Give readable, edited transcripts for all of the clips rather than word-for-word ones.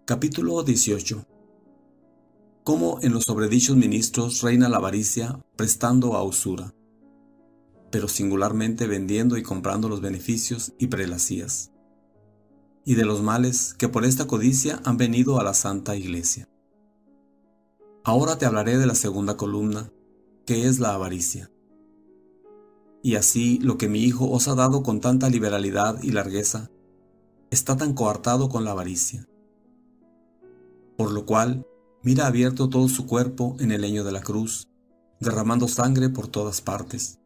Capítulo 18. Cómo en los sobredichos ministros reina la avaricia prestando a usura, pero singularmente vendiendo y comprando los beneficios y prelacías, y de los males que por esta codicia han venido a la Santa Iglesia. Ahora te hablaré de la segunda columna, que es la avaricia. Y así lo que mi Hijo os ha dado con tanta liberalidad y largueza, está tan coartado con la avaricia. Por lo cual, mira abierto todo su cuerpo en el leño de la cruz, derramando sangre por todas partes.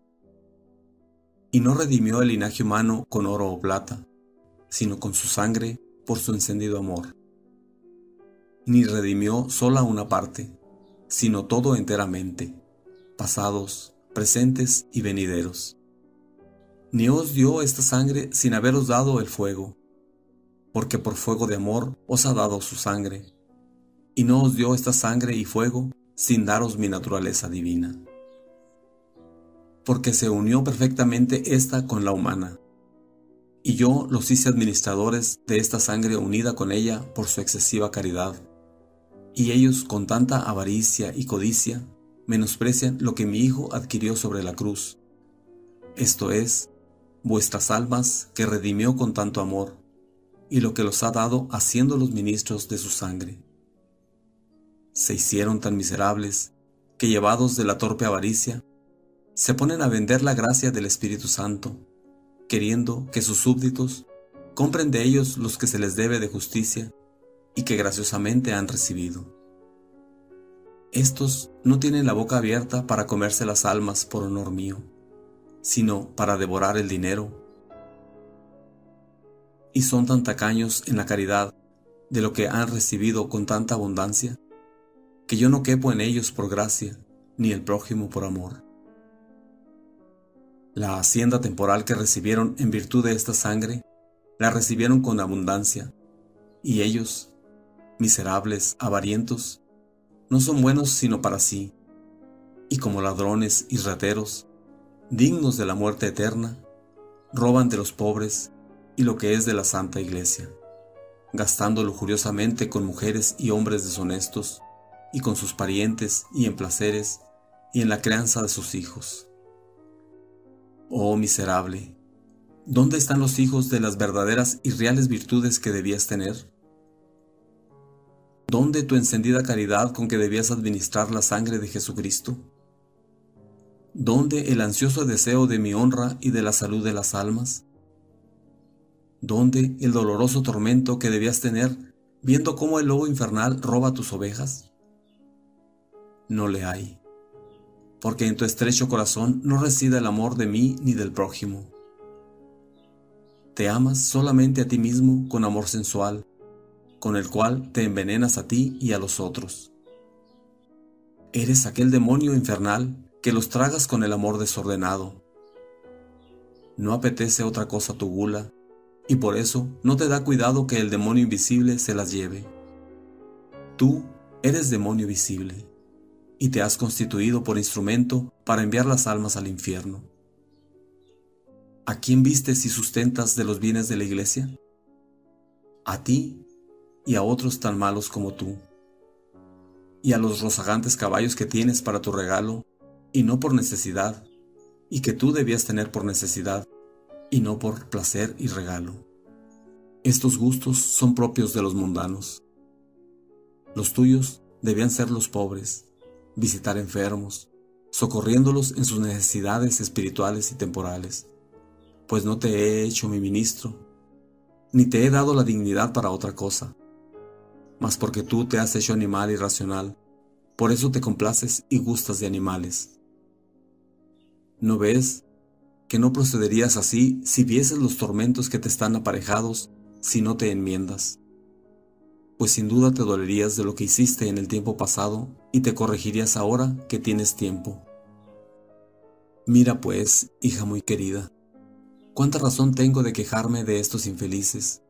Y no redimió el linaje humano con oro o plata, sino con su sangre por su encendido amor. Ni redimió sola una parte, sino todo enteramente, pasados, presentes y venideros. Ni os dio esta sangre sin haberos dado el fuego, porque por fuego de amor os ha dado su sangre, y no os dio esta sangre y fuego sin daros mi naturaleza divina. Porque se unió perfectamente esta con la humana, y yo los hice administradores de esta sangre unida con ella por su excesiva caridad, y ellos con tanta avaricia y codicia menosprecian lo que mi Hijo adquirió sobre la cruz, esto es, vuestras almas que redimió con tanto amor, y lo que los ha dado haciéndolos ministros de su sangre. Se hicieron tan miserables que, llevados de la torpe avaricia, se ponen a vender la gracia del Espíritu Santo, queriendo que sus súbditos compren de ellos los que se les debe de justicia y que graciosamente han recibido. Estos no tienen la boca abierta para comerse las almas por honor mío, sino para devorar el dinero, y son tan tacaños en la caridad de lo que han recibido con tanta abundancia, que yo no quepo en ellos por gracia, ni el prójimo por amor. La hacienda temporal que recibieron en virtud de esta sangre, la recibieron con abundancia, y ellos, miserables, avarientos, no son buenos sino para sí, y como ladrones y rateros, dignos de la muerte eterna, roban de los pobres y lo que es de la Santa Iglesia, gastando lujuriosamente con mujeres y hombres deshonestos, y con sus parientes y en placeres y en la crianza de sus hijos. Oh miserable, ¿dónde están los hijos de las verdaderas y reales virtudes que debías tener? ¿Dónde tu encendida caridad con que debías administrar la sangre de Jesucristo? ¿Dónde el ansioso deseo de mi honra y de la salud de las almas? ¿Dónde el doloroso tormento que debías tener viendo cómo el lobo infernal roba tus ovejas? No le hay, porque en tu estrecho corazón no reside el amor de mí ni del prójimo. Te amas solamente a ti mismo con amor sensual, con el cual te envenenas a ti y a los otros. Eres aquel demonio infernal que los tragas con el amor desordenado. No apetece otra cosa tu gula, y por eso no te da cuidado que el demonio invisible se las lleve. Tú eres demonio visible, y te has constituido por instrumento para enviar las almas al infierno. ¿A quién vistes y sustentas de los bienes de la Iglesia? A ti y a otros tan malos como tú, y a los rozagantes caballos que tienes para tu regalo, y no por necesidad, y que tú debías tener por necesidad, y no por placer y regalo. Estos gustos son propios de los mundanos. Los tuyos debían ser los pobres, visitar enfermos, socorriéndolos en sus necesidades espirituales y temporales, pues no te he hecho mi ministro, ni te he dado la dignidad para otra cosa, mas porque tú te has hecho animal irracional, por eso te complaces y gustas de animales. ¿No ves que no procederías así si vieses los tormentos que te están aparejados si no te enmiendas? Pues sin duda te dolerías de lo que hiciste en el tiempo pasado y te corregirías ahora que tienes tiempo. Mira pues, hija muy querida, cuánta razón tengo de quejarme de estos infelices,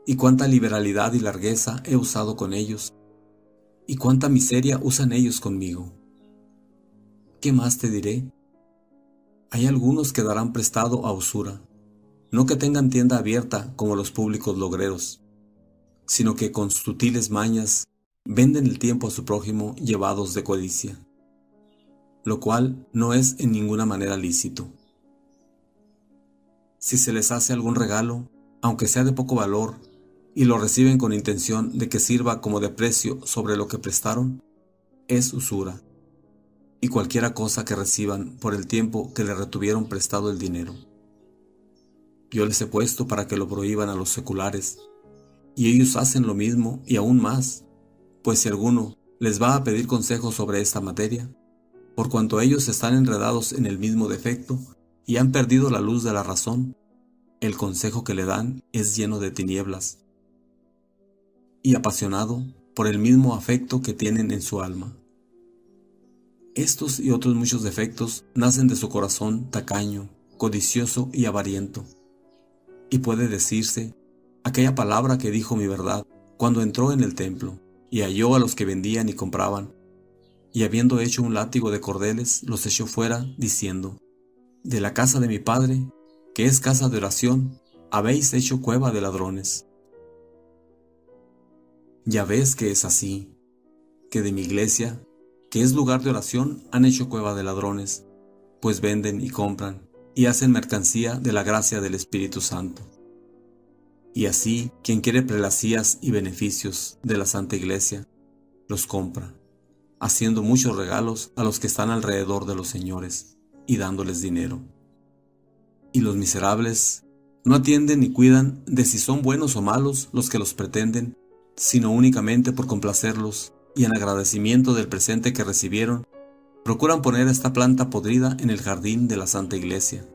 y cuánta liberalidad y largueza he usado con ellos, y cuánta miseria usan ellos conmigo. ¿Qué más te diré? Hay algunos que darán prestado a usura, no que tengan tienda abierta como los públicos logreros, sino que con sutiles mañas venden el tiempo a su prójimo llevados de codicia, lo cual no es en ninguna manera lícito. Si se les hace algún regalo, aunque sea de poco valor, y lo reciben con intención de que sirva como de precio sobre lo que prestaron, es usura, y cualquiera cosa que reciban por el tiempo que le retuvieron prestado el dinero. Yo les he puesto para que lo prohíban a los seculares, y ellos hacen lo mismo y aún más, pues si alguno les va a pedir consejo sobre esta materia, por cuanto ellos están enredados en el mismo defecto y han perdido la luz de la razón, el consejo que le dan es lleno de tinieblas y apasionado por el mismo afecto que tienen en su alma. Estos y otros muchos defectos nacen de su corazón tacaño, codicioso y avariento. Y puede decirse aquella palabra que dijo mi verdad cuando entró en el templo y halló a los que vendían y compraban, y habiendo hecho un látigo de cordeles, los echó fuera, diciendo: de la casa de mi padre, que es casa de oración, habéis hecho cueva de ladrones. Ya ves que es así, que de mi iglesia, que es lugar de oración, han hecho cueva de ladrones, pues venden y compran, y hacen mercancía de la gracia del Espíritu Santo. Y así, quien quiere prelacías y beneficios de la Santa Iglesia, los compra, haciendo muchos regalos a los que están alrededor de los señores, y dándoles dinero. Y los miserables no atienden ni cuidan de si son buenos o malos los que los pretenden, sino únicamente por complacerlos, y en agradecimiento del presente que recibieron, procuran poner esta planta podrida en el jardín de la Santa Iglesia,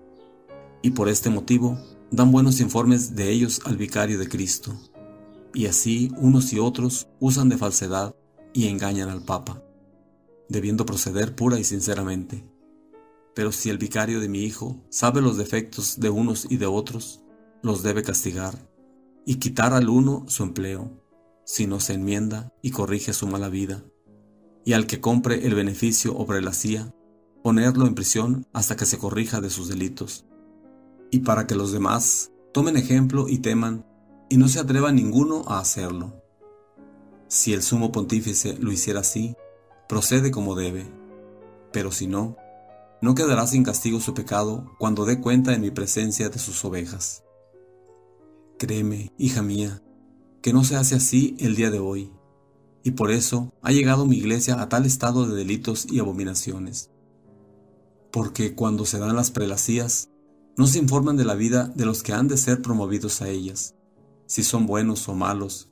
y por este motivo dan buenos informes de ellos al vicario de Cristo, y así unos y otros usan de falsedad y engañan al Papa, debiendo proceder pura y sinceramente. Pero si el vicario de mi Hijo sabe los defectos de unos y de otros, los debe castigar, y quitar al uno su empleo, si no se enmienda y corrige su mala vida, y al que compre el beneficio o prelacía, ponerlo en prisión hasta que se corrija de sus delitos, y para que los demás tomen ejemplo y teman, y no se atreva ninguno a hacerlo. Si el sumo pontífice lo hiciera así, procede como debe, pero si no, no quedará sin castigo su pecado cuando dé cuenta en mi presencia de sus ovejas. Créeme, hija mía, que no se hace así el día de hoy, y por eso ha llegado mi iglesia a tal estado de delitos y abominaciones. Porque cuando se dan las prelacías, no se informan de la vida de los que han de ser promovidos a ellas, si son buenos o malos,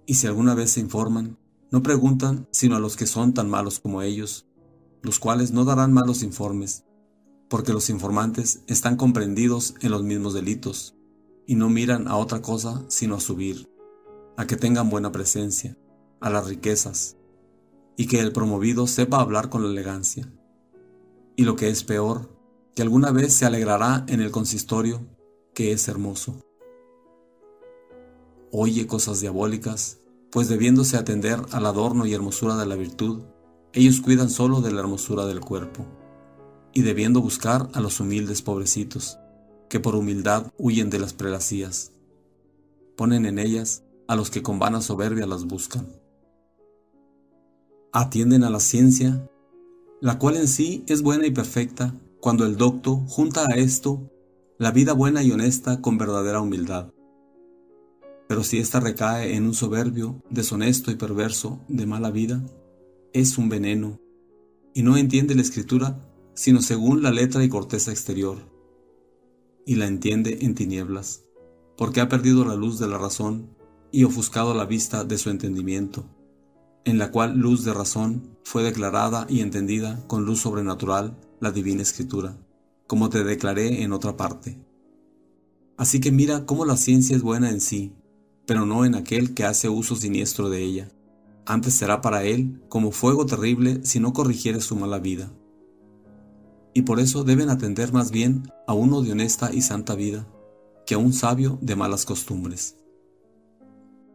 y si alguna vez se informan, no preguntan sino a los que son tan malos como ellos, los cuales no darán malos informes, porque los informantes están comprendidos en los mismos delitos, y no miran a otra cosa sino a subir, a que tengan buena presencia, a las riquezas, y que el promovido sepa hablar con elegancia. Y lo que es peor, que alguna vez se alegrará en el consistorio, que es hermoso. Oye cosas diabólicas, pues debiéndose atender al adorno y hermosura de la virtud, ellos cuidan solo de la hermosura del cuerpo, y debiendo buscar a los humildes pobrecitos, que por humildad huyen de las prelacías, ponen en ellas a los que con vana soberbia las buscan. Atienden a la ciencia, la cual en sí es buena y perfecta, cuando el docto junta a esto la vida buena y honesta con verdadera humildad. Pero si ésta recae en un soberbio, deshonesto y perverso de mala vida, es un veneno, y no entiende la escritura sino según la letra y corteza exterior, y la entiende en tinieblas, porque ha perdido la luz de la razón y ofuscado la vista de su entendimiento, en la cual luz de razón fue declarada y entendida con luz sobrenatural la divina escritura, como te declaré en otra parte. Así que mira cómo la ciencia es buena en sí, pero no en aquel que hace uso siniestro de ella. Antes será para él como fuego terrible si no corrigiere su mala vida. Y por eso deben atender más bien a uno de honesta y santa vida, que a un sabio de malas costumbres.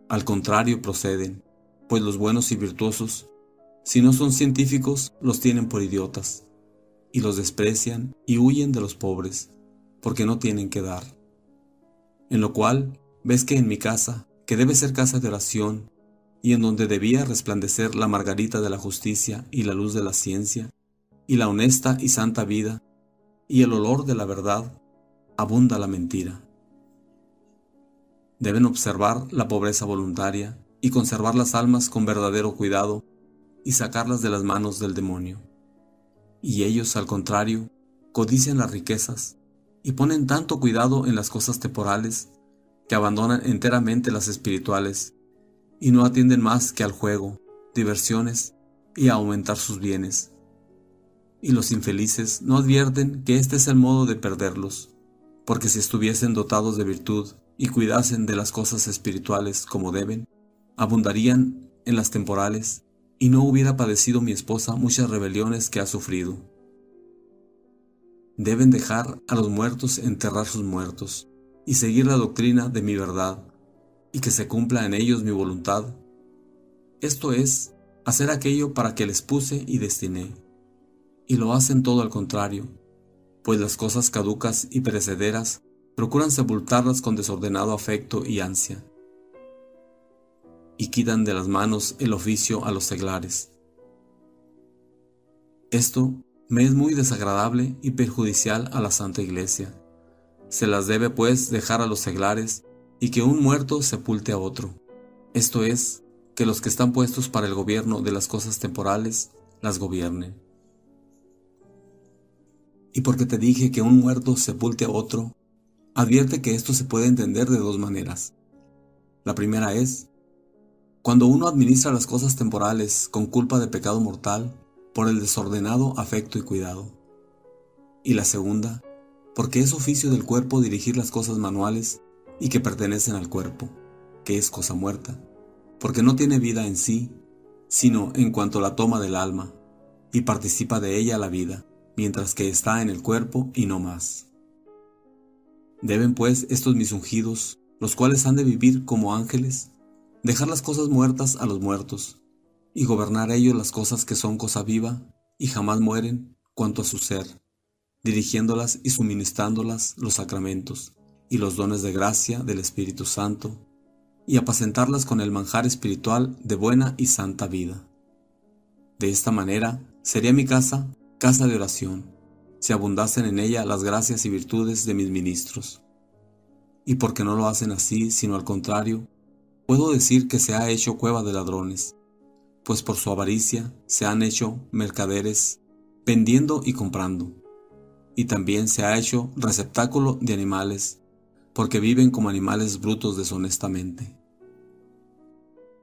Al contrario proceden, pues los buenos y virtuosos, si no son científicos, los tienen por idiotas, y los desprecian y huyen de los pobres, porque no tienen que dar. En lo cual, ves que en mi casa, que debe ser casa de oración, y en donde debía resplandecer la margarita de la justicia y la luz de la ciencia, y la honesta y santa vida, y el olor de la verdad, abunda la mentira. Deben observar la pobreza voluntaria y conservar las almas con verdadero cuidado y sacarlas de las manos del demonio. Y ellos, al contrario, codician las riquezas y ponen tanto cuidado en las cosas temporales que abandonan enteramente las espirituales y no atienden más que al juego, diversiones y a aumentar sus bienes. Y los infelices no advierten que este es el modo de perderlos, porque si estuviesen dotados de virtud y cuidasen de las cosas espirituales como deben, abundarían en las temporales y no hubiera padecido mi esposa muchas rebeliones que ha sufrido. Deben dejar a los muertos enterrar sus muertos y seguir la doctrina de mi verdad, y que se cumpla en ellos mi voluntad. Esto es, hacer aquello para que les puse y destiné. Y lo hacen todo al contrario, pues las cosas caducas y perecederas procuran sepultarlas con desordenado afecto y ansia, y quitan de las manos el oficio a los seglares. Esto me es muy desagradable y perjudicial a la Santa Iglesia. Se las debe pues dejar a los seglares y que un muerto sepulte a otro. Esto es, que los que están puestos para el gobierno de las cosas temporales las gobiernen. Y porque te dije que un muerto sepulte a otro, advierte que esto se puede entender de dos maneras. La primera es, cuando uno administra las cosas temporales con culpa de pecado mortal por el desordenado afecto y cuidado. Y la segunda, porque es oficio del cuerpo dirigir las cosas manuales y que pertenecen al cuerpo, que es cosa muerta, porque no tiene vida en sí, sino en cuanto la toma del alma, y participa de ella la vida, mientras que está en el cuerpo y no más. Deben pues estos mis ungidos, los cuales han de vivir como ángeles, dejar las cosas muertas a los muertos, y gobernar ellos las cosas que son cosa viva y jamás mueren cuanto a su ser, dirigiéndolas y suministrándolas los sacramentos y los dones de gracia del Espíritu Santo, y apacentarlas con el manjar espiritual de buena y santa vida. De esta manera sería mi casa de oración, si abundasen en ella las gracias y virtudes de mis ministros. Y porque no lo hacen así, sino al contrario, puedo decir que se ha hecho cueva de ladrones, pues por su avaricia se han hecho mercaderes, vendiendo y comprando, y también se ha hecho receptáculo de animales, porque viven como animales brutos deshonestamente.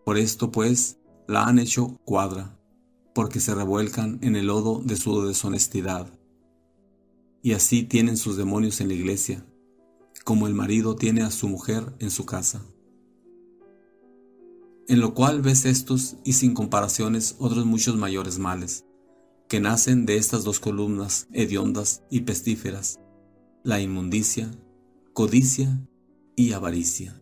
Por esto, pues, la han hecho cuadra, porque se revuelcan en el lodo de su deshonestidad. Y así tienen sus demonios en la iglesia, como el marido tiene a su mujer en su casa. En lo cual ves estos y sin comparaciones otros muchos mayores males, que nacen de estas dos columnas hediondas y pestíferas, la inmundicia, codicia y avaricia.